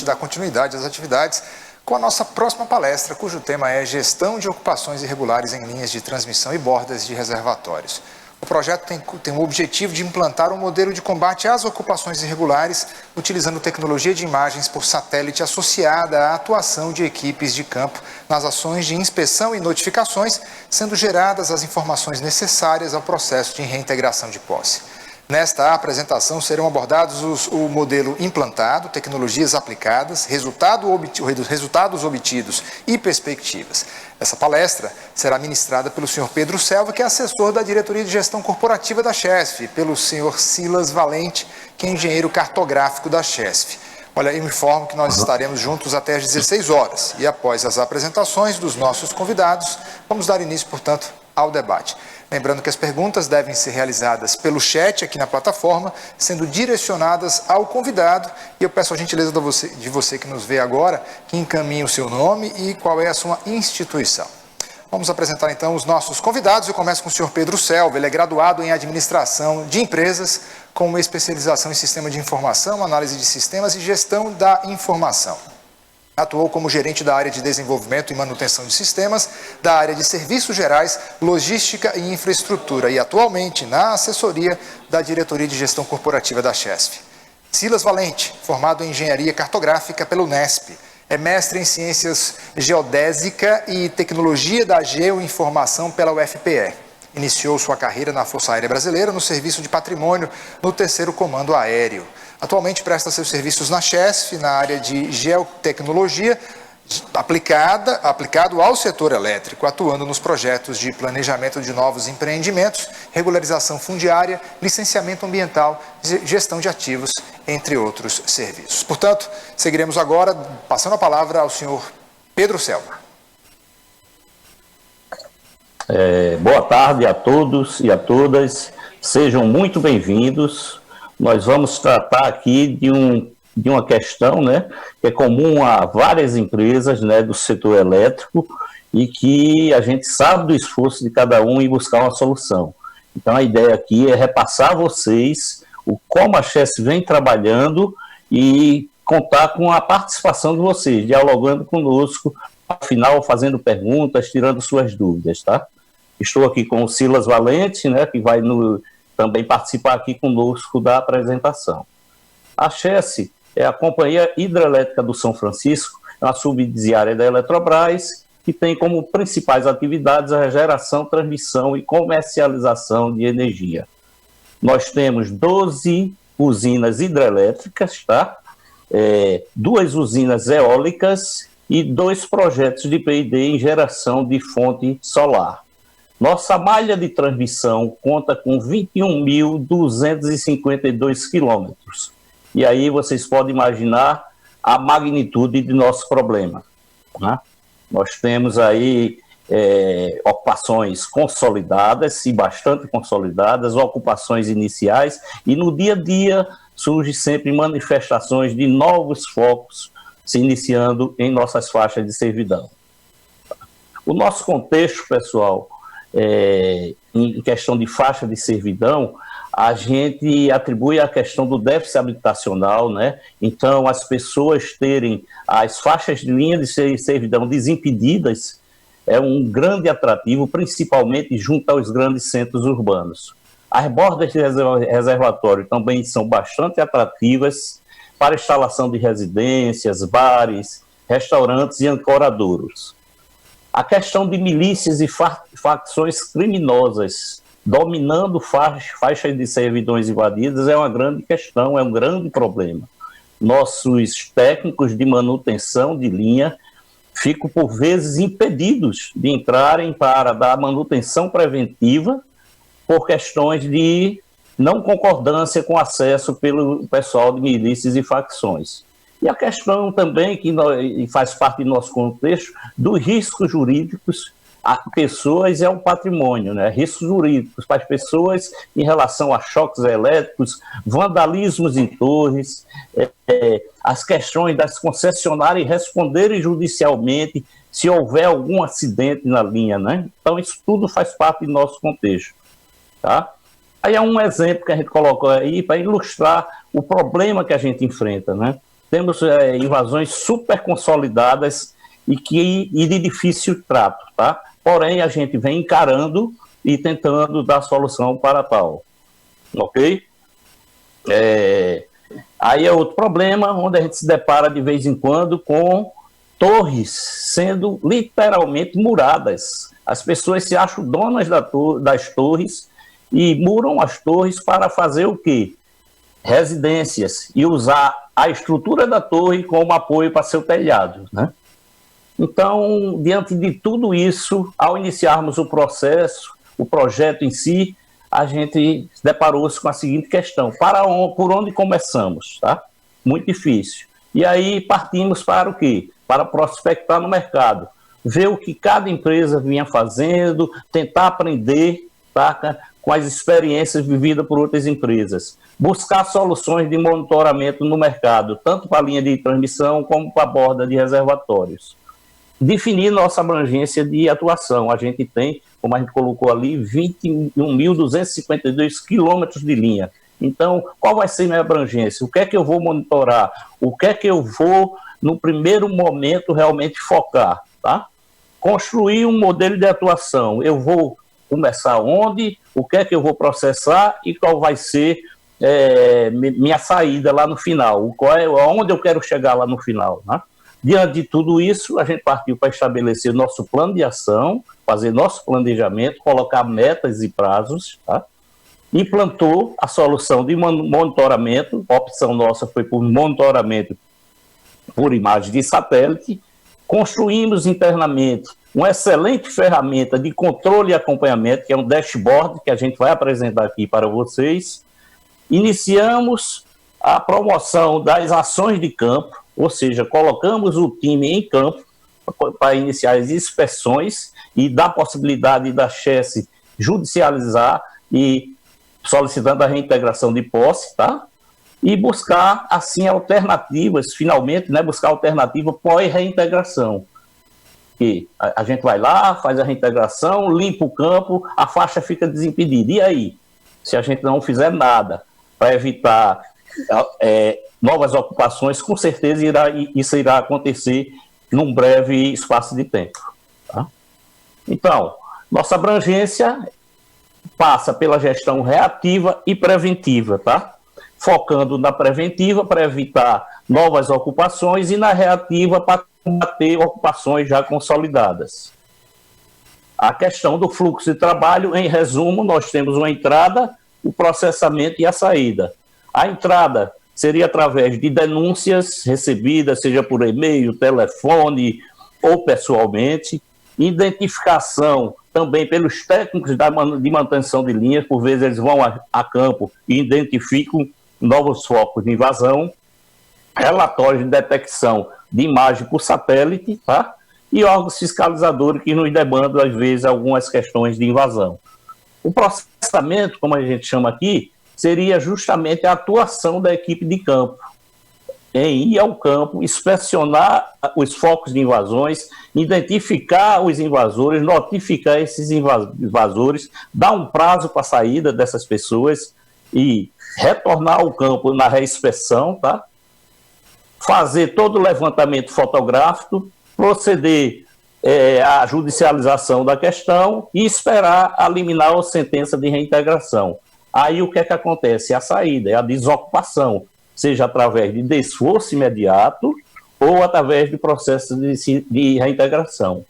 gente dar continuidade às atividades com a nossa próxima palestra, cujo tema é Gestão de Ocupações Irregulares em Linhas de Transmissão e Bordas de Reservatórios. O projeto tem o objetivo de implantar um modelo de combate às ocupações irregulares, utilizando tecnologia de imagens por satélite associada à atuação de equipes de campo nas ações de inspeção e notificações, sendo geradas as informações necessárias ao processo de reintegração de posse. Nesta apresentação serão abordados o modelo implantado, tecnologias aplicadas, resultados obtidos e perspectivas. Essa palestra será ministrada pelo Sr. Pedro Selva, que é assessor da Diretoria de Gestão Corporativa da Chesf, pelo Sr. Silas Valente, que é engenheiro cartográfico da Chesf. Olha, eu informo que nós estaremos juntos até às 16 horas e após as apresentações dos nossos convidados, vamos dar início, portanto, ao debate. Lembrando que as perguntas devem ser realizadas pelo chat aqui na plataforma, sendo direcionadas ao convidado, e eu peço a gentileza de você que nos vê agora, que encaminhe o seu nome e qual é a sua instituição. Vamos apresentar então os nossos convidados. Eu começo com o Sr. Pedro Selva. Ele é graduado em Administração de Empresas, com uma especialização em Sistema de Informação, Análise de Sistemas e Gestão da Informação. Atuou como gerente da área de desenvolvimento e manutenção de sistemas, da área de serviços gerais, logística e infraestrutura e atualmente na assessoria da Diretoria de Gestão Corporativa da Chesf. Silas Valente, formado em Engenharia Cartográfica pela Unesp, é mestre em Ciências Geodésica e Tecnologia da Geoinformação pela UFPE. Iniciou sua carreira na Força Aérea Brasileira no Serviço de Patrimônio no 3º Comando Aéreo. Atualmente presta seus serviços na Chesf, na área de geotecnologia, aplicado ao setor elétrico, atuando nos projetos de planejamento de novos empreendimentos, regularização fundiária, licenciamento ambiental, gestão de ativos, entre outros serviços. Portanto, seguiremos agora passando a palavra ao senhor Pedro Selva. Boa tarde a todos e a todas, sejam muito bem-vindos. Nós vamos tratar aqui de uma questão, né, que é comum a várias empresas, né, do setor elétrico e que a gente sabe do esforço de cada um em buscar uma solução. Então, a ideia aqui é repassar a vocês como a Chesf vem trabalhando e contar com a participação de vocês, dialogando conosco, afinal, fazendo perguntas, tirando suas dúvidas, tá? Estou aqui com o Silas Valente, né, que vai também participar aqui conosco da apresentação. A Chesf é a Companhia Hidrelétrica do São Francisco, é uma subsidiária da Eletrobras, que tem como principais atividades a geração, transmissão e comercialização de energia. Nós temos 12 usinas hidrelétricas, tá? 2 usinas eólicas e 2 projetos de P&D em geração de fonte solar. Nossa malha de transmissão conta com 21.252 quilômetros. E aí vocês podem imaginar a magnitude de nosso problema, né? Nós temos aí ocupações consolidadas e bastante consolidadas, ocupações iniciais, e no dia a dia surgem sempre manifestações de novos focos se iniciando em nossas faixas de servidão. O nosso contexto, pessoal, em questão de faixa de servidão, a gente atribui a questão do déficit habitacional, né? Então, as pessoas terem as faixas de linha de servidão desimpedidas é um grande atrativo, principalmente junto aos grandes centros urbanos. As bordas de reservatório também são bastante atrativas para instalação de residências, bares, restaurantes e ancoradouros. A questão de milícias e facções criminosas dominando faixas de servidões invadidas é uma grande questão, é um grande problema. Nossos técnicos de manutenção de linha ficam, por vezes, impedidos de entrarem para dar manutenção preventiva por questões de não concordância com acesso pelo pessoal de milícias e facções. E a questão também, que faz parte do nosso contexto, dos riscos jurídicos a pessoas é um patrimônio, né? Riscos jurídicos para as pessoas em relação a choques elétricos, vandalismos em torres, as questões das concessionárias responderem judicialmente se houver algum acidente na linha, né? Então, isso tudo faz parte do nosso contexto, tá? Aí é um exemplo que a gente colocou aí para ilustrar o problema que a gente enfrenta, né? temos invasões super consolidadas e de difícil trato, tá? Porém, a gente vem encarando e tentando dar solução para tal, ok? Aí é outro problema, onde a gente se depara de vez em quando com torres sendo literalmente muradas. As pessoas se acham donas das torres e muram as torres para fazer o quê? Residências, e usar a estrutura da torre como apoio para seu telhado, né? Então, diante de tudo isso, ao iniciarmos o processo, o projeto em si, a gente deparou-se com a seguinte questão: por onde começamos? Tá? Muito difícil. E aí partimos para o quê? Para prospectar no mercado, ver o que cada empresa vinha fazendo, tentar aprender, tá, com as experiências vividas por outras empresas, buscar soluções de monitoramento no mercado, tanto para a linha de transmissão como para a borda de reservatórios. Definir nossa abrangência de atuação. A gente tem, como a gente colocou ali, 21.252 quilômetros de linha. Então, qual vai ser minha abrangência? O que é que eu vou monitorar? O que é que eu vou, no primeiro momento, realmente focar? Tá? Construir um modelo de atuação. Eu vou começar onde? O que é que eu vou processar? E qual vai ser minha saída lá no final? Onde eu quero chegar lá no final? Né? Diante de tudo isso, a gente partiu para estabelecer nosso plano de ação, fazer nosso planejamento, colocar metas e prazos, tá? Implantou a solução de monitoramento, a opção nossa foi por monitoramento por imagem de satélite, construímos internamente uma excelente ferramenta de controle e acompanhamento, que é um dashboard que a gente vai apresentar aqui para vocês. Iniciamos a promoção das ações de campo, ou seja, colocamos o time em campo para iniciar as inspeções e dar possibilidade da Chesse judicializar e solicitando a reintegração de posse, tá? E buscar, assim, alternativas, finalmente, né, buscar alternativa pós-reintegração. Que a gente vai lá, faz a reintegração, limpa o campo, a faixa fica desimpedida. E aí? Se a gente não fizer nada para evitar novas ocupações, com certeza isso irá acontecer num breve espaço de tempo. Tá? Então, nossa abrangência passa pela gestão reativa e preventiva, tá? Focando na preventiva para evitar novas ocupações e na reativa para combater ocupações já consolidadas. A questão do fluxo de trabalho, em resumo, nós temos uma entrada, o processamento e a saída. A entrada seria através de denúncias recebidas, seja por e-mail, telefone ou pessoalmente, identificação também pelos técnicos de manutenção de linhas, por vezes eles vão a campo e identificam novos focos de invasão, relatórios de detecção de imagem por satélite, tá? E órgãos fiscalizadores que nos demandam, às vezes, algumas questões de invasão. O processamento, como a gente chama aqui, seria justamente a atuação da equipe de campo, em ir ao campo, inspecionar os focos de invasões, identificar os invasores, notificar esses invasores, dar um prazo para a saída dessas pessoas e retornar ao campo na reinspeção, tá? Fazer todo o levantamento fotográfico, proceder à judicialização da questão e esperar a liminar ou sentença de reintegração. Aí o que é que acontece? A saída, é a desocupação, seja através de desforço imediato ou através de processos de reintegração.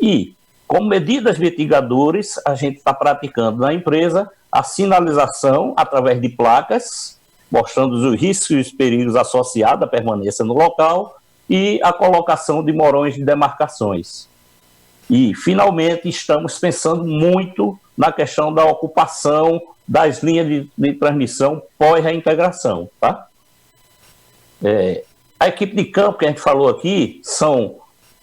E, como medidas mitigadoras, a gente está praticando na empresa a sinalização através de placas, mostrando os riscos e os perigos associados à permanência no local, e a colocação de morões de demarcações. E, finalmente, estamos pensando muito na questão da ocupação das linhas de transmissão pós-reintegração, tá? A equipe de campo que a gente falou aqui são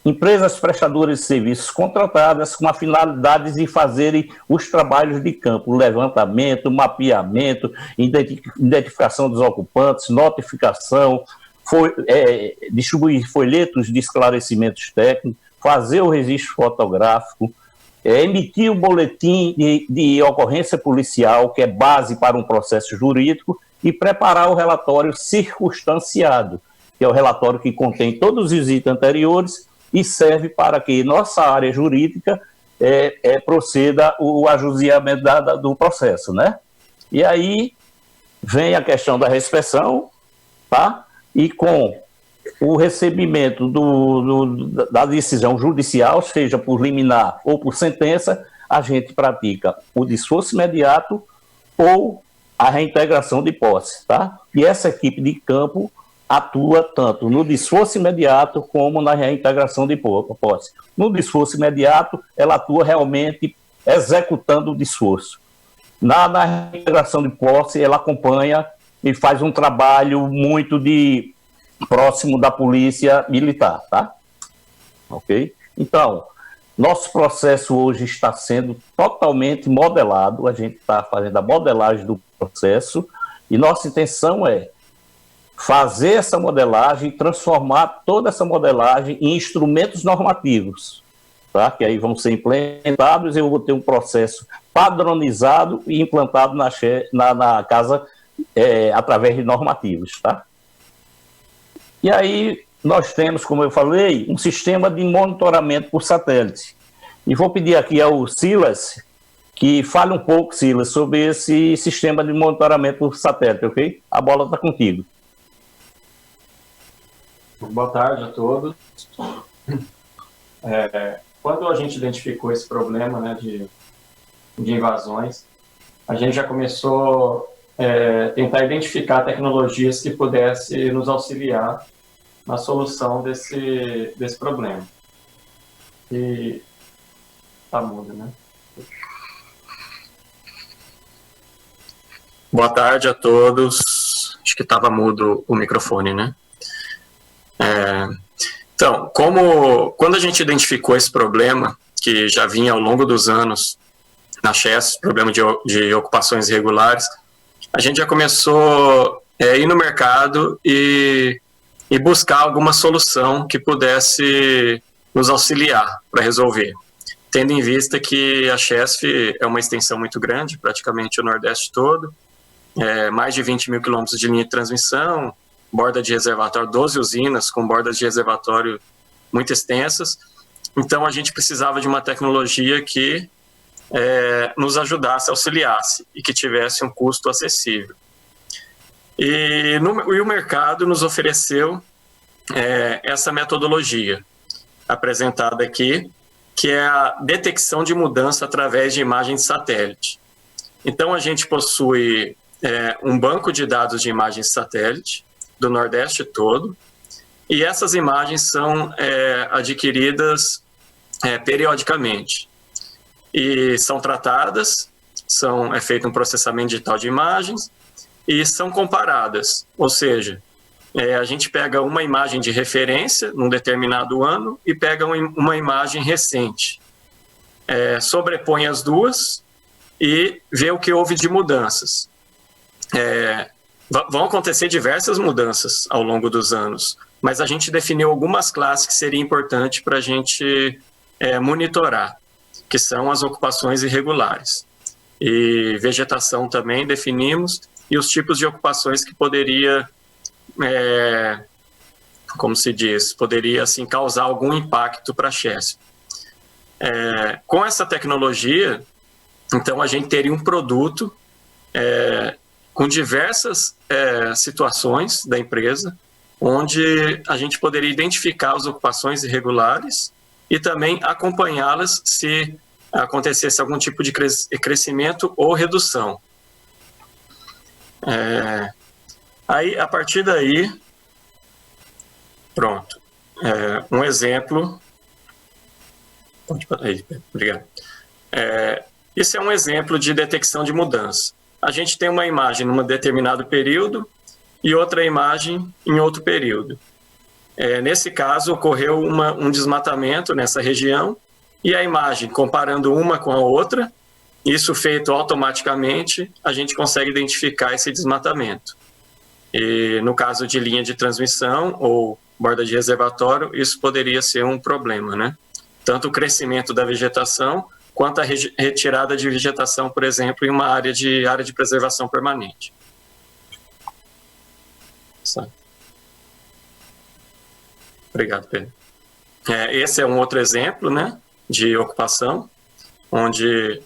empresas prestadoras de serviços contratadas com a finalidade de fazerem os trabalhos de campo, levantamento, mapeamento, identificação dos ocupantes, notificação, distribuir folhetos de esclarecimentos técnicos, fazer o registro fotográfico, emitir o boletim de ocorrência policial, que é base para um processo jurídico, e preparar o relatório circunstanciado, que é o relatório que contém todos os itens anteriores e serve para que nossa área jurídica proceda o ajuizamento do processo, né? E aí vem a questão da restrição, tá? E com o recebimento da decisão judicial, seja por liminar ou por sentença, a gente pratica o desforço imediato ou a reintegração de posse, tá? E essa equipe de campo atua tanto no desforço imediato como na reintegração de posse. No desforço imediato, ela atua realmente executando o desforço. Na reintegração de posse, ela acompanha e faz um trabalho muito próximo da polícia militar, tá? Ok? Então, nosso processo hoje está sendo totalmente modelado, a gente está fazendo a modelagem do processo e nossa intenção é fazer essa modelagem e transformar toda essa modelagem em instrumentos normativos, tá? Que aí vão ser implementados e eu vou ter um processo padronizado e implantado na casa através de normativos, tá? E aí nós temos, como eu falei, um sistema de monitoramento por satélite. E vou pedir aqui ao Silas que fale um pouco, Silas, sobre esse sistema de monitoramento por satélite, ok? A bola está contigo. Boa tarde a todos. Quando a gente identificou esse problema, né, de invasões, a gente já começou a tentar identificar tecnologias que pudessem nos auxiliar na solução desse problema. E tá mudo, né? Boa tarde a todos. Acho que estava mudo o microfone, né? Então, quando a gente identificou esse problema, que já vinha ao longo dos anos na Chess, problema de ocupações irregulares, a gente já começou a ir no mercado e buscar alguma solução que pudesse nos auxiliar para resolver, tendo em vista que a Chesf é uma extensão muito grande, praticamente o Nordeste todo, mais de 20 mil quilômetros de linha de transmissão, borda de reservatório, 12 usinas com bordas de reservatório muito extensas. Então a gente precisava de uma tecnologia que nos ajudasse, auxiliasse e que tivesse um custo acessível. E o mercado nos ofereceu essa metodologia apresentada aqui, que é a detecção de mudança através de imagem de satélite. Então a gente possui um banco de dados de imagens de satélite do Nordeste todo, e essas imagens são adquiridas periodicamente e são tratadas, é feito um processamento digital de imagens e são comparadas, ou seja, a gente pega uma imagem de referência num determinado ano e pega uma imagem recente, sobrepõe as duas e vê o que houve de mudanças. Vão acontecer diversas mudanças ao longo dos anos, mas a gente definiu algumas classes que seria importante para a gente monitorar, que são as ocupações irregulares. E vegetação também definimos, e os tipos de ocupações que poderia, como se diz, poderia assim, causar algum impacto para a Chesf. Com essa tecnologia, então a gente teria um produto com diversas situações da empresa, onde a gente poderia identificar as ocupações irregulares e também acompanhá-las se acontecesse algum tipo de crescimento ou redução. Aí, a partir daí, pronto. Um exemplo. Obrigado. Esse é um exemplo de detecção de mudança. A gente tem uma imagem num determinado período e outra imagem em outro período. Nesse caso, ocorreu um desmatamento nessa região e a imagem, comparando uma com a outra, isso feito automaticamente, a gente consegue identificar esse desmatamento. E no caso de linha de transmissão ou borda de reservatório, isso poderia ser um problema, né? Tanto o crescimento da vegetação, quanto a retirada de vegetação, por exemplo, em uma área de preservação permanente. Obrigado, Pedro. Esse é um outro exemplo, né, de ocupação, onde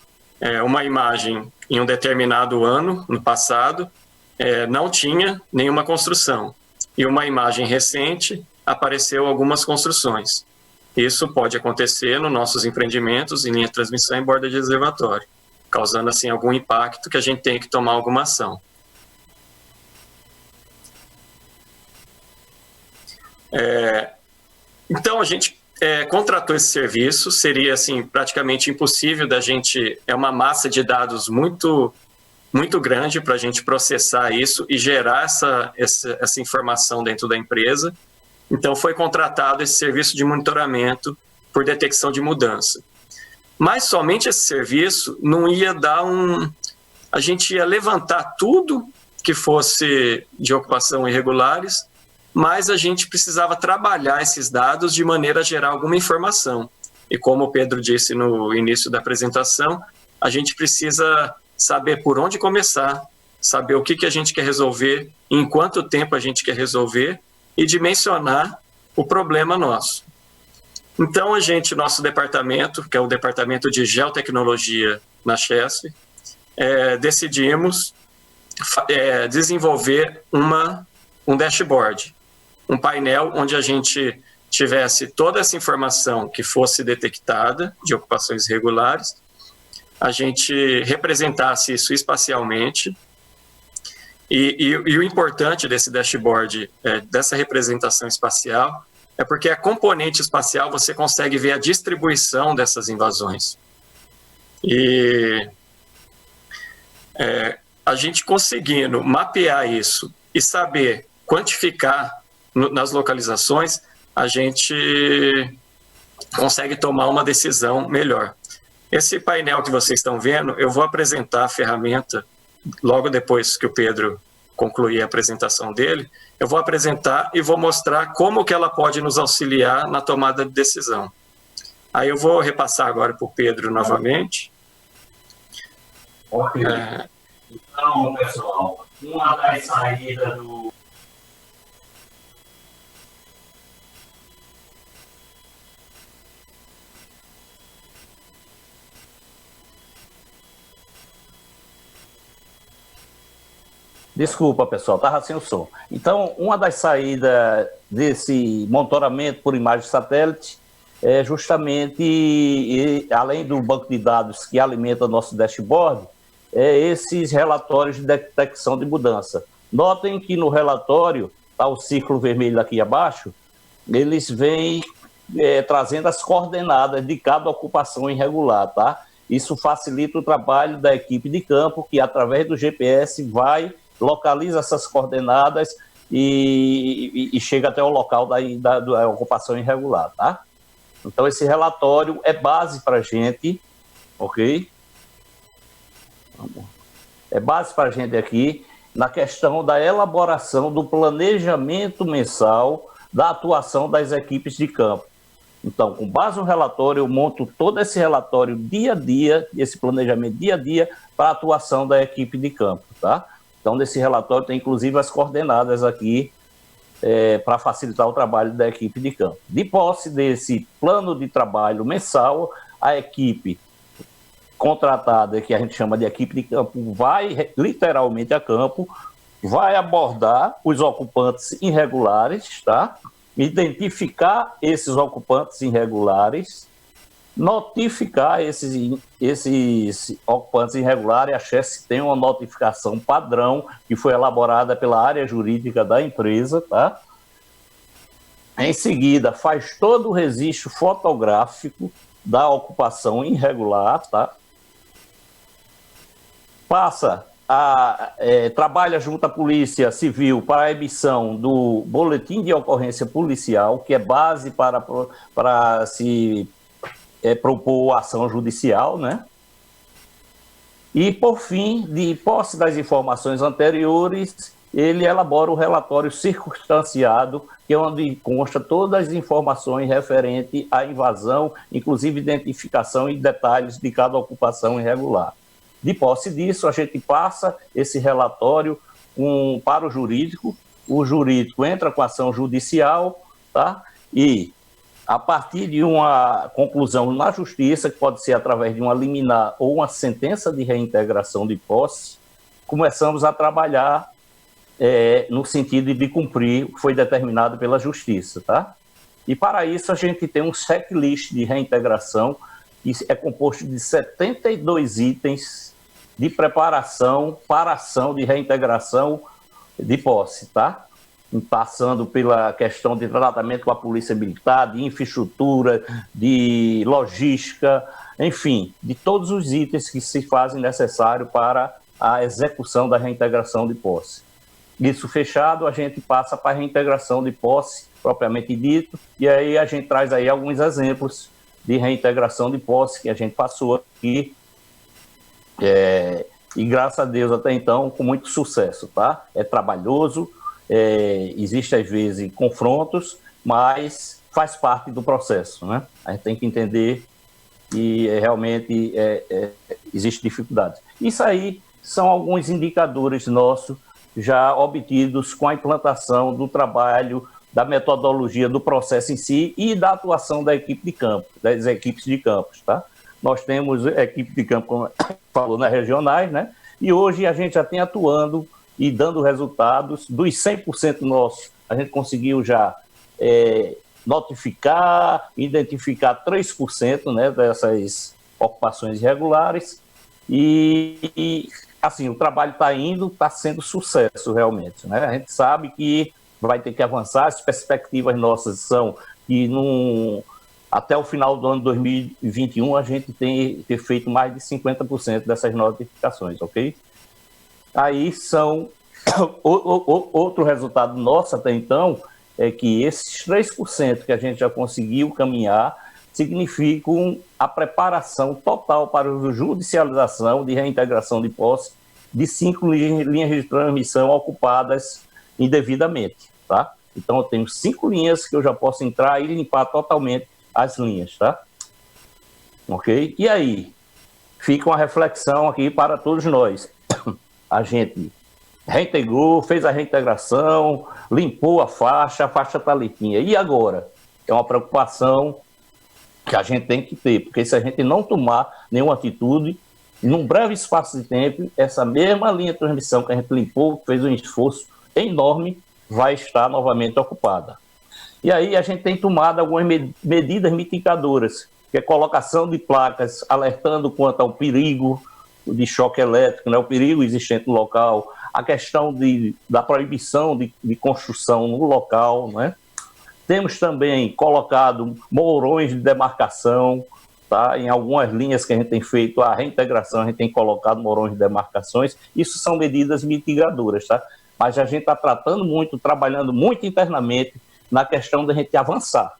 uma imagem em um determinado ano, no passado, não tinha nenhuma construção. E uma imagem recente, apareceu algumas construções. Isso pode acontecer nos nossos empreendimentos em linha de transmissão em borda de reservatório, causando assim algum impacto que a gente tem que tomar alguma ação. Então a gente contratou esse serviço, seria assim praticamente impossível da gente, uma massa de dados muito grande para a gente processar isso e gerar essa informação dentro da empresa. Então foi contratado esse serviço de monitoramento por detecção de mudança. Mas somente esse serviço não ia dar a gente ia levantar tudo que fosse de ocupação irregulares, mas a gente precisava trabalhar esses dados de maneira a gerar alguma informação. E como o Pedro disse no início da apresentação, a gente precisa saber por onde começar, saber o que a gente quer resolver, em quanto tempo a gente quer resolver e dimensionar o problema nosso. Então, nosso departamento, que é o Departamento de Geotecnologia na Chesf, decidimos desenvolver um dashboard, um painel onde a gente tivesse toda essa informação que fosse detectada de ocupações irregulares, a gente representasse isso espacialmente, e o importante desse dashboard, dessa representação espacial, é porque a componente espacial você consegue ver a distribuição dessas invasões. E a gente conseguindo mapear isso e saber quantificar nas localizações, a gente consegue tomar uma decisão melhor. Esse painel que vocês estão vendo, eu vou apresentar a ferramenta logo depois que o Pedro concluir a apresentação dele, eu vou apresentar e vou mostrar como que ela pode nos auxiliar na tomada de decisão. Aí eu vou repassar agora para o Pedro novamente. Ok. Então, pessoal, uma das saídas do... Desculpa, pessoal, estava sem o som. Então, uma das saídas desse monitoramento por imagem de satélite é justamente, além do banco de dados que alimenta nosso dashboard, esses relatórios de detecção de mudança. Notem que no relatório, está o círculo vermelho aqui abaixo, eles vêm trazendo as coordenadas de cada ocupação irregular, tá? Isso facilita o trabalho da equipe de campo, que através do GPS localiza essas coordenadas e chega até o local da ocupação irregular, tá? Então, esse relatório é base para a gente, ok? É base para a gente aqui na questão da elaboração do planejamento mensal da atuação das equipes de campo. Então, com base no relatório, eu monto todo esse relatório dia a dia, esse planejamento dia a dia para a atuação da equipe de campo, tá? Então, nesse relatório tem inclusive as coordenadas aqui para facilitar o trabalho da equipe de campo. De posse desse plano de trabalho mensal, a equipe contratada, que a gente chama de equipe de campo, vai literalmente a campo, vai abordar os ocupantes irregulares, tá? Identificar esses ocupantes irregulares, notificar esses ocupantes irregulares. A Chesf tem uma notificação padrão que foi elaborada pela área jurídica da empresa, tá? Em seguida, faz todo o registro fotográfico da ocupação irregular, tá? Trabalha junto à Polícia Civil para a emissão do boletim de ocorrência policial, que é base para se propor ação judicial, né? E, por fim, de posse das informações anteriores, ele elabora o relatório circunstanciado, que é onde consta todas as informações referentes à invasão, inclusive identificação e detalhes de cada ocupação irregular. De posse disso, a gente passa esse relatório para o jurídico entra com ação judicial, tá? E, a partir de uma conclusão na justiça, que pode ser através de uma liminar ou uma sentença de reintegração de posse, começamos a trabalhar no sentido de cumprir o que foi determinado pela justiça, tá? E para isso a gente tem um checklist de reintegração que é composto de 72 itens de preparação para ação de reintegração de posse, tá? Passando pela questão de tratamento com a polícia militar, de infraestrutura, de logística, enfim, de todos os itens que se fazem necessário para a execução da reintegração de posse. Isso fechado, a gente passa para a reintegração de posse, propriamente dito, e aí a gente traz aí alguns exemplos de reintegração de posse que a gente passou aqui, e graças a Deus até então com muito sucesso, tá? É trabalhoso, existe às vezes confrontos, mas faz parte do processo, né? A gente tem que entender que realmente existe dificuldade. Isso aí são alguns indicadores nossos já obtidos com a implantação do trabalho, da metodologia do processo em si e da atuação da equipe de campo, das equipes de campos, tá? Nós temos equipe de campo, como falou, nas regionais, né? E hoje a gente já tem atuando e dando resultados dos 100% nossos. A gente conseguiu já notificar, identificar 3%, né, dessas ocupações irregulares e assim, o trabalho está indo, está sendo sucesso realmente, né? A gente sabe que vai ter que avançar, as perspectivas nossas são que até o final do ano 2021 a gente ter feito mais de 50% dessas notificações, ok? Aí são, outro resultado nosso até então, é que esses 3% que a gente já conseguiu caminhar significam a preparação total para a judicialização de reintegração de posse de 5 linhas de transmissão ocupadas indevidamente, tá? Então eu tenho 5 linhas que eu já posso entrar e limpar totalmente as linhas, tá? Ok? E aí, fica uma reflexão aqui para todos nós. A gente reintegrou, fez a reintegração, limpou a faixa está limpinha. E agora? É uma preocupação que a gente tem que ter, porque se a gente não tomar nenhuma atitude, num breve espaço de tempo, essa mesma linha de transmissão que a gente limpou, fez um esforço enorme, vai estar novamente ocupada. E aí a gente tem tomado algumas medidas mitigadoras, que é a colocação de placas alertando quanto ao perigo de choque elétrico, né, o perigo existente no local, a questão da proibição de construção no local, né? Temos também colocado mourões de demarcação, tá? Em algumas linhas que a gente tem feito a reintegração, a gente tem colocado mourões de demarcações. Isso são medidas mitigadoras, tá? Mas a gente está tratando muito, trabalhando muito internamente na questão da gente avançar.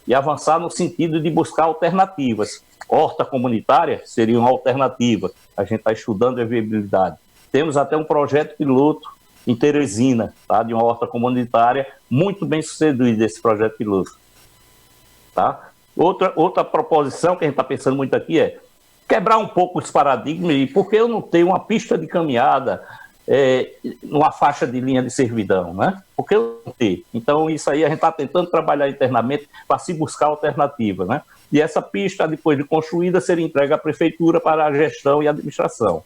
E avançar no sentido de buscar alternativas. Horta comunitária seria uma alternativa. A gente está estudando a viabilidade. Temos até um projeto piloto em Teresina, tá? De uma horta comunitária, muito bem sucedido esse projeto piloto. Tá? Outra proposição que a gente está pensando muito aqui é quebrar um pouco os paradigmas, e por que eu não tenho uma pista de caminhada numa faixa de linha de servidão, né? Por que eu não tenho? Então, isso aí a gente está tentando trabalhar internamente para se buscar alternativa, né? E essa pista, depois de construída, seria entregue à prefeitura para a gestão e administração,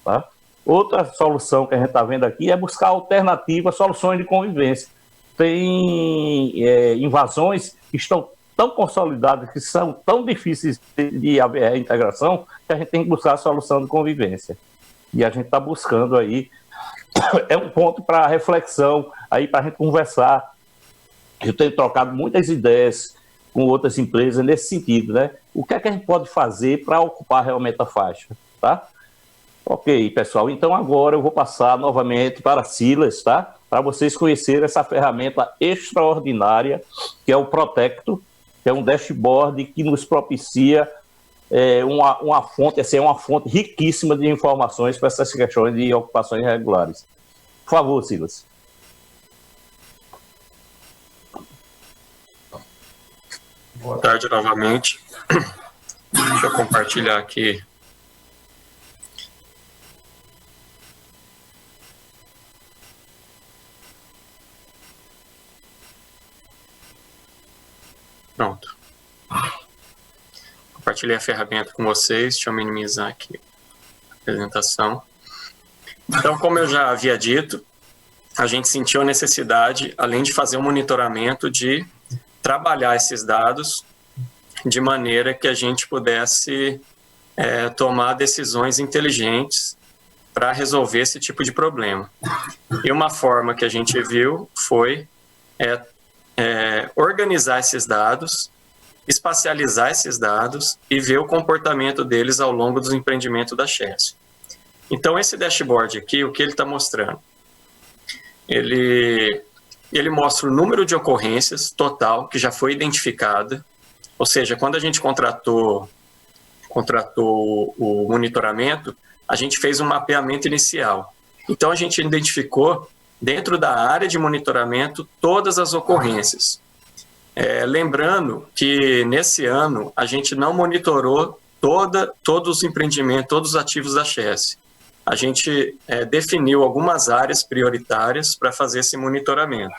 tá? Outra solução que a gente está vendo aqui é buscar alternativas, soluções de convivência. Tem invasões que estão tão consolidadas, que são tão difíceis de haver integração, que a gente tem que buscar a solução de convivência. E a gente está buscando aí, é um ponto para reflexão, aí para a gente conversar. Eu tenho trocado muitas ideias com outras empresas nesse sentido, né? O que é que a gente pode fazer para ocupar realmente a faixa, tá? Ok, pessoal, então agora eu vou passar novamente para Silas, tá? Para vocês conhecerem essa ferramenta extraordinária, que é o Protecto, que é um dashboard que nos propicia uma fonte, assim, uma fonte riquíssima de informações para essas questões de ocupações irregulares. Por favor, Silas. Boa tarde novamente. Deixa eu compartilhar aqui. Pronto. Compartilhei a ferramenta com vocês. Deixa eu minimizar aqui a apresentação. Então, como eu já havia dito, a gente sentiu a necessidade, além de fazer um monitoramento, de trabalhar esses dados de maneira que a gente pudesse tomar decisões inteligentes para resolver esse tipo de problema. E uma forma que a gente viu foi organizar esses dados, espacializar esses dados e ver o comportamento deles ao longo dos empreendimentos da Chesf. Então, esse dashboard aqui, o que ele está mostrando? Ele mostra o número de ocorrências total que já foi identificada, ou seja, quando a gente contratou o monitoramento, a gente fez um mapeamento inicial. Então, a gente identificou, dentro da área de monitoramento, todas as ocorrências. Lembrando que, nesse ano, a gente não monitorou todos os empreendimentos, todos os ativos da Chesf. A gente definiu algumas áreas prioritárias para fazer esse monitoramento.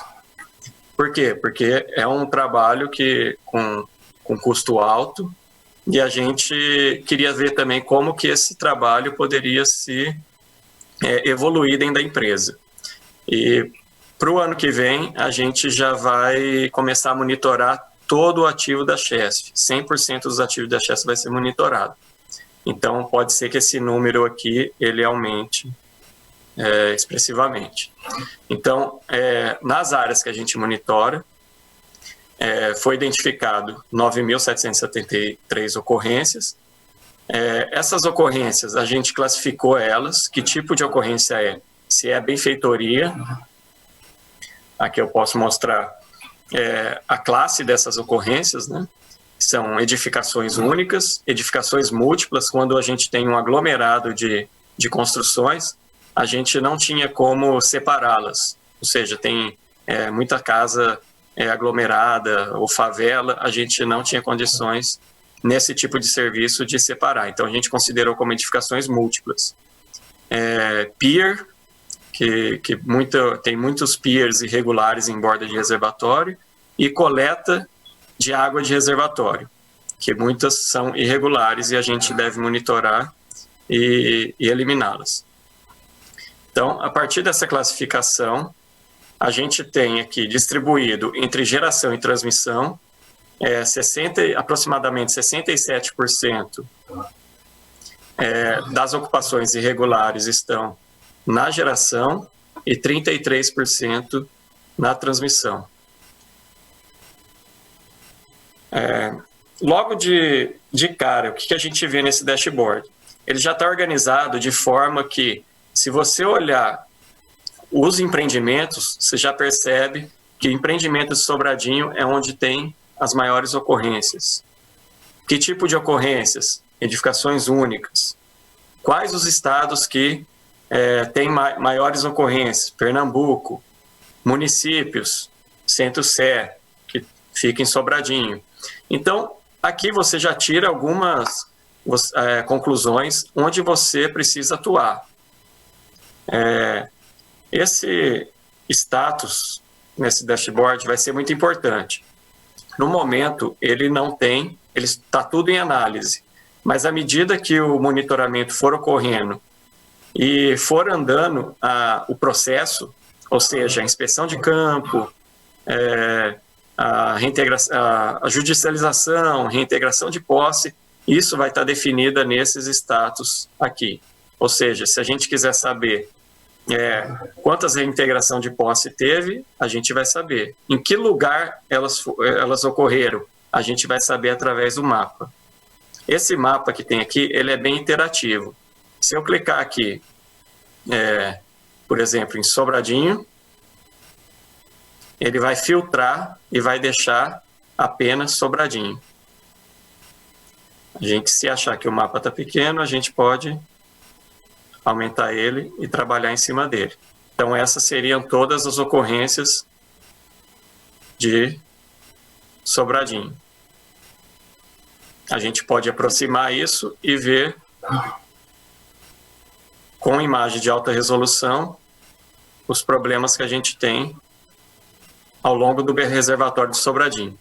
Por quê? Porque é um trabalho com custo alto, e a gente queria ver também como que esse trabalho poderia se evoluir dentro da empresa. E para o ano que vem, a gente já vai começar a monitorar todo o ativo da Chesf. 100% dos ativos da Chesf vai ser monitorado. Então, pode ser que esse número aqui, ele aumente expressivamente. Então, nas áreas que a gente monitora, foi identificado 9.773 ocorrências. Essas ocorrências, a gente classificou elas, que tipo de ocorrência é? Se é benfeitoria, aqui eu posso mostrar a classe dessas ocorrências, né? São edificações únicas, edificações múltiplas. Quando a gente tem um aglomerado de construções, a gente não tinha como separá-las, ou seja, tem muita casa aglomerada ou favela, a gente não tinha condições nesse tipo de serviço de separar. Então, a gente considerou como edificações múltiplas. Pier, que tem muitos piers irregulares em borda de reservatório, e coleta de água de reservatório, que muitas são irregulares e a gente deve monitorar e eliminá-las. Então, a partir dessa classificação, a gente tem aqui distribuído entre geração e transmissão, aproximadamente 67% das ocupações irregulares estão na geração e 33% na transmissão. Logo de cara, o que a gente vê nesse dashboard? Ele já está organizado de forma que, se você olhar os empreendimentos, você já percebe que o empreendimento de Sobradinho é onde tem as maiores ocorrências. Que tipo de ocorrências? Edificações únicas. Quais os estados que têm maiores ocorrências? Pernambuco, municípios, Centro-Sé, que fica em Sobradinho. Então, aqui você já tira algumas conclusões onde você precisa atuar. Esse status nesse dashboard vai ser muito importante. No momento, ele está tudo em análise, mas à medida que o monitoramento for ocorrendo e for andando o processo, ou seja, a inspeção de campo, a judicialização, reintegração de posse, isso vai estar definida nesses status aqui. Ou seja, se a gente quiser saber quantas reintegração de posse teve, a gente vai saber. Em que lugar elas ocorreram, a gente vai saber através do mapa. Esse mapa que tem aqui, ele é bem interativo. Se eu clicar aqui, por exemplo, em Sobradinho, ele vai filtrar e vai deixar apenas Sobradinho. Se achar que o mapa está pequeno, a gente pode aumentar ele e trabalhar em cima dele. Então, essas seriam todas as ocorrências de Sobradinho. A gente pode aproximar isso e ver com imagem de alta resolução os problemas que a gente tem ao longo do reservatório de Sobradinho.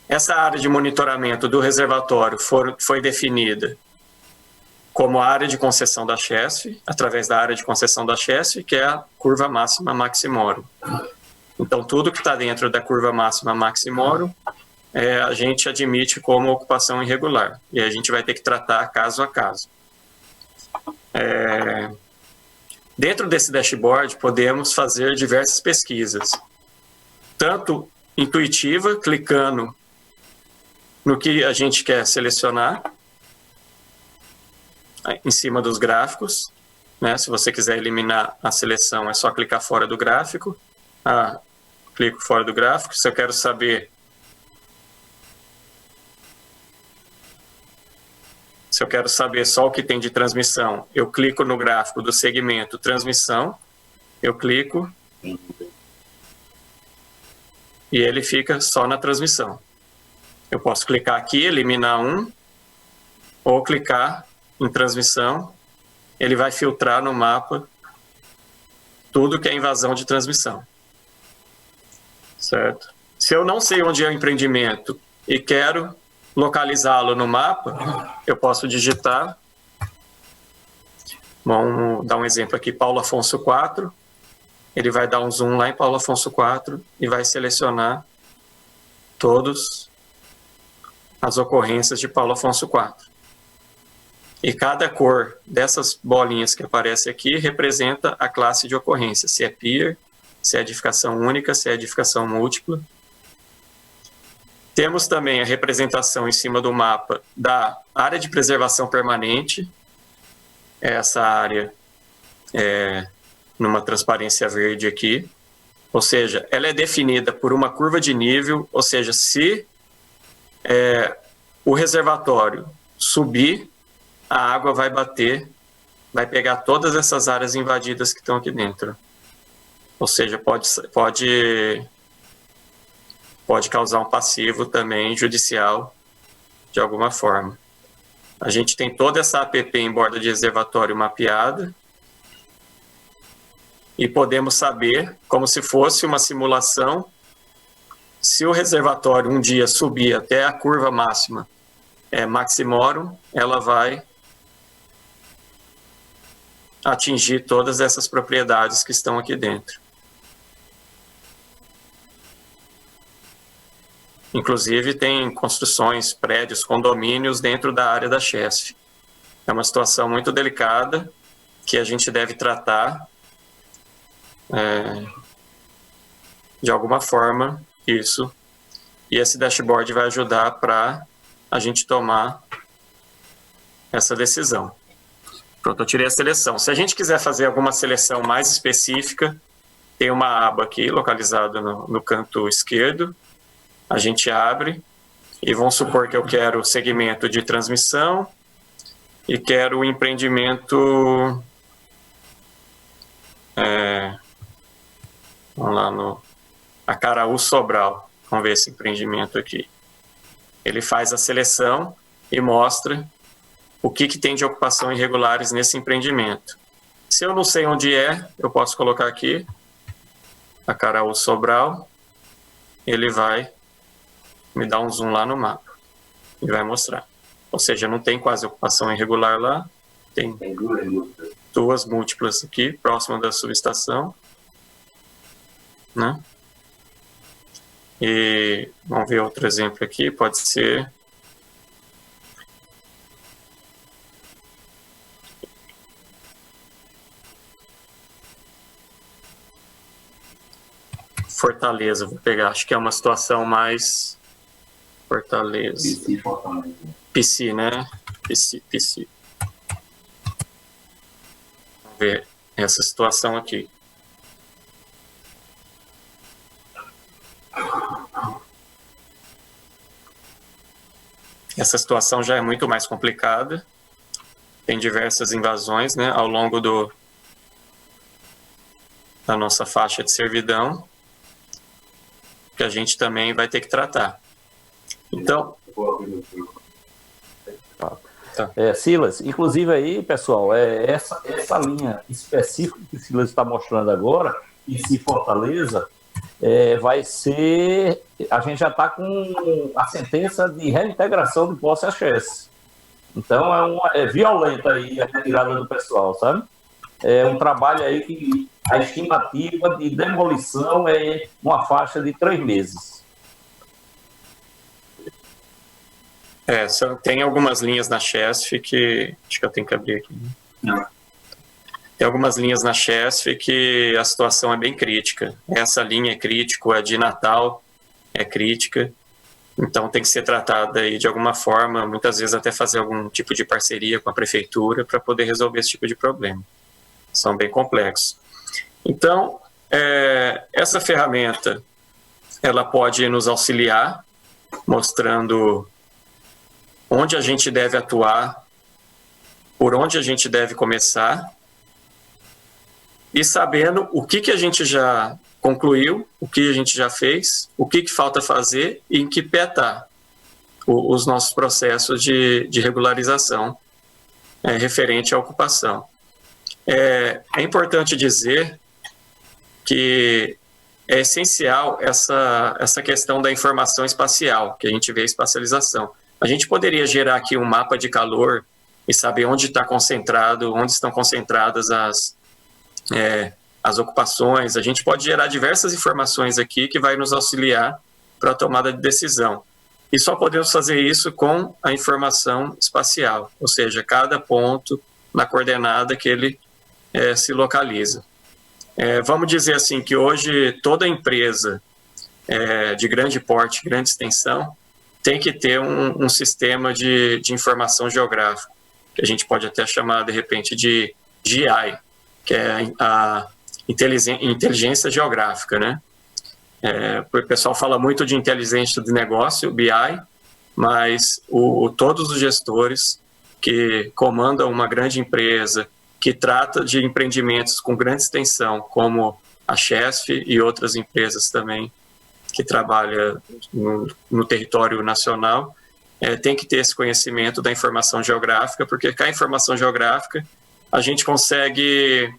essa área de monitoramento do reservatório foi definida como a área de concessão da CHESF, através da área de concessão da CHESF, que é a curva máxima maximorum. Então, tudo que está dentro da curva máxima maximorum, a gente admite como ocupação irregular. E a gente vai ter que tratar caso a caso. Dentro desse dashboard, podemos fazer diversas pesquisas. Tanto intuitiva, clicando no que a gente quer selecionar, em cima dos gráficos, né? Se você quiser eliminar a seleção, é só clicar fora do gráfico. Clico fora do gráfico. Se eu quero saber só o que tem de transmissão, eu clico no gráfico do segmento transmissão, eu clico e ele fica só na transmissão. Eu posso clicar aqui, eliminar um, ou clicar em transmissão, ele vai filtrar no mapa tudo que é invasão de transmissão. Certo? Se eu não sei onde é o empreendimento e quero localizá-lo no mapa, eu posso digitar, vamos dar um exemplo aqui, Paulo Afonso 4, ele vai dar um zoom lá em Paulo Afonso 4 e vai selecionar todas as ocorrências de Paulo Afonso 4. E cada cor dessas bolinhas que aparece aqui representa a classe de ocorrência, se é peer, se é edificação única, se é edificação múltipla. Temos também a representação em cima do mapa da área de preservação permanente. Essa área numa transparência verde aqui. Ou seja, ela é definida por uma curva de nível, ou seja, se o reservatório subir, a água vai bater, vai pegar todas essas áreas invadidas que estão aqui dentro. Ou seja, pode causar um passivo também judicial de alguma forma. A gente tem toda essa APP em borda de reservatório mapeada e podemos saber, como se fosse uma simulação, se o reservatório um dia subir até a curva máxima maximorum, ela vai atingir todas essas propriedades que estão aqui dentro. Inclusive, tem construções, prédios, condomínios dentro da área da CHESF. É uma situação muito delicada que a gente deve tratar de alguma forma isso. E esse dashboard vai ajudar para a gente tomar essa decisão. Pronto, eu tirei a seleção. Se a gente quiser fazer alguma seleção mais específica, tem uma aba aqui localizada no canto esquerdo. A gente abre e vamos supor que eu quero o segmento de transmissão e quero o empreendimento, vamos lá no Acaraú Sobral, vamos ver esse empreendimento aqui. Ele faz a seleção e mostra o que tem de ocupação irregulares nesse empreendimento. Se eu não sei onde eu posso colocar aqui, Acaraú Sobral, ele vai me dar um zoom lá no mapa e vai mostrar. Ou seja, não tem quase ocupação irregular lá, tem duas múltiplas aqui, próxima da subestação, né? E vamos ver outro exemplo aqui, pode ser Fortaleza, vou pegar, acho que é uma situação mais Fortaleza. PC, né? PC. Vamos ver essa situação aqui. Essa situação já é muito mais complicada. Tem diversas invasões, né, ao longo da nossa faixa de servidão, que a gente também vai ter que tratar. Então, Silas, inclusive aí, pessoal, essa linha específica que o Silas está mostrando agora, em si Fortaleza, vai ser... A gente já está com a sentença de reintegração de posse à Chess. Então, é violenta aí a retirada do pessoal, sabe? É um trabalho aí que a estimativa de demolição é uma faixa de 3 meses. Tem algumas linhas na Chesf que... Acho que eu tenho que abrir aqui. Não. Tem algumas linhas na Chesf que a situação é bem crítica. Essa linha é crítica, a de Natal é crítica. Então tem que ser tratada aí de alguma forma, muitas vezes até fazer algum tipo de parceria com a prefeitura para poder resolver esse tipo de problema. São bem complexos. Então, essa ferramenta, ela pode nos auxiliar, mostrando onde a gente deve atuar, por onde a gente deve começar, e sabendo o que a gente já concluiu, o que a gente já fez, o que falta fazer e em que pé está os nossos processos de regularização referente à ocupação. É importante dizer que é essencial essa questão da informação espacial, que a gente vê a espacialização. A gente poderia gerar aqui um mapa de calor e saber onde está concentrado, onde estão concentradas as ocupações. A gente pode gerar diversas informações aqui que vai nos auxiliar para a tomada de decisão. E só podemos fazer isso com a informação espacial, ou seja, cada ponto na coordenada que ele se localiza. Vamos dizer assim que hoje toda empresa de grande porte, grande extensão, tem que ter um sistema de informação geográfica, que a gente pode até chamar de repente de GI, que é a inteligência geográfica, né? O pessoal fala muito de inteligência de negócio, BI, mas todos os gestores que comandam uma grande empresa, que trata de empreendimentos com grande extensão, como a Chesf e outras empresas também que trabalham no território nacional, tem que ter esse conhecimento da informação geográfica, porque com a informação geográfica a gente consegue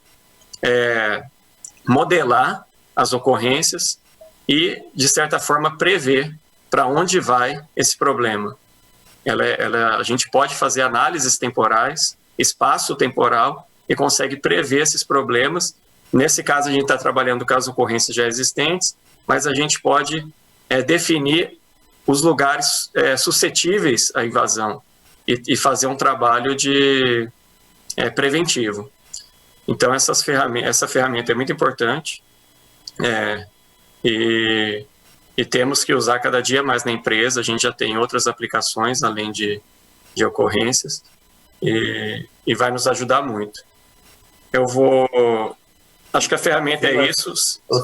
modelar as ocorrências e, de certa forma, prever para onde vai esse problema. A gente pode fazer análises temporais, espaço temporal, e consegue prever esses problemas. Nesse caso, a gente está trabalhando com as ocorrências já existentes, mas a gente pode definir os lugares suscetíveis à invasão e fazer um trabalho preventivo. Então, essa ferramenta é muito importante e temos que usar cada dia mais na empresa. A gente já tem outras aplicações, além de ocorrências, e vai nos ajudar muito. Acho que a ferramenta é isso.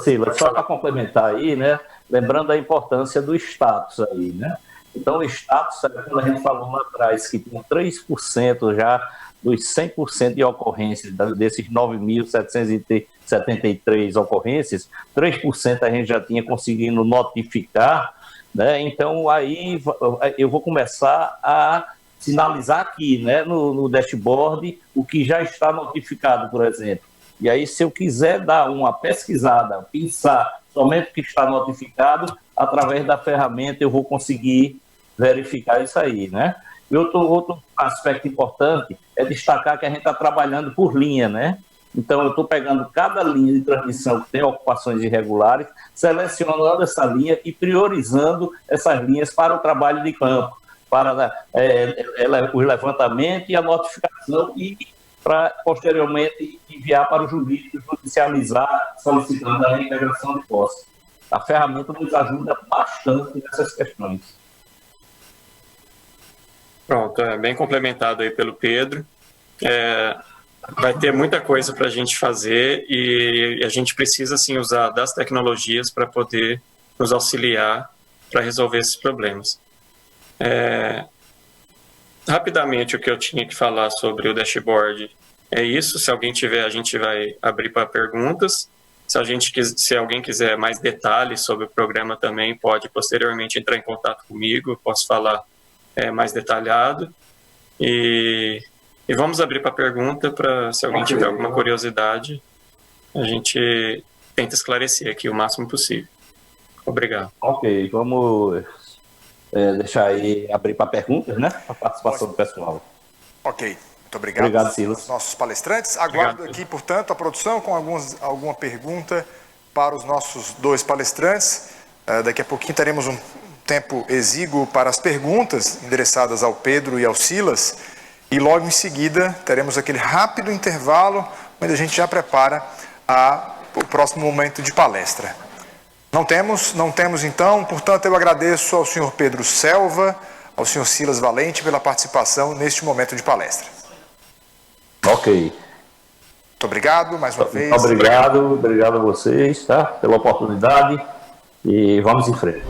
Silas, só para complementar aí, né? Lembrando a importância do status aí, né? Então, o status, quando a gente falou lá atrás, que tem 3% já dos 100% de ocorrências, desses 9.773 ocorrências, 3% a gente já tinha conseguido notificar, né? Então, aí eu vou começar a sinalizar aqui, né, no dashboard, o que já está notificado, por exemplo. E aí, se eu quiser dar uma pesquisada, pensar somente o que está notificado, através da ferramenta eu vou conseguir verificar isso aí, né? E outro aspecto importante é destacar que a gente está trabalhando por linha, né? Então, eu estou pegando cada linha de transmissão que tem ocupações irregulares, selecionando essa linha e priorizando essas linhas para o trabalho de campo, para o levantamento e a notificação e para, posteriormente, enviar para o jurídico judicializar, solicitando a reintegração de posse. A ferramenta nos ajuda bastante nessas questões. Pronto, bem complementado aí pelo Pedro. Vai ter muita coisa para a gente fazer e a gente precisa, sim, usar das tecnologias para poder nos auxiliar para resolver esses problemas. Rapidamente, o que eu tinha que falar sobre o dashboard é isso. Se alguém tiver, a gente vai abrir para perguntas. Se alguém quiser mais detalhes sobre o programa também, pode posteriormente entrar em contato comigo, eu posso falar mais detalhado. E vamos abrir para pergunta, para se alguém tiver alguma curiosidade, a gente tenta esclarecer aqui o máximo possível. Obrigado. Ok, vamos deixar aí, abrir para perguntas, né? A participação do pessoal. Ok, muito obrigado. Obrigado, Silas. Aos nossos palestrantes. Aguardo aqui, portanto, a produção com alguma pergunta para os nossos dois palestrantes. Daqui a pouquinho teremos um tempo exíguo para as perguntas endereçadas ao Pedro e ao Silas. E logo em seguida teremos aquele rápido intervalo, onde a gente já prepara o próximo momento de palestra. Não temos então, portanto eu agradeço ao senhor Pedro Selva, ao senhor Silas Valente pela participação neste momento de palestra. Ok. Muito obrigado mais uma vez. Obrigado a vocês, tá? Pela oportunidade e vamos em frente.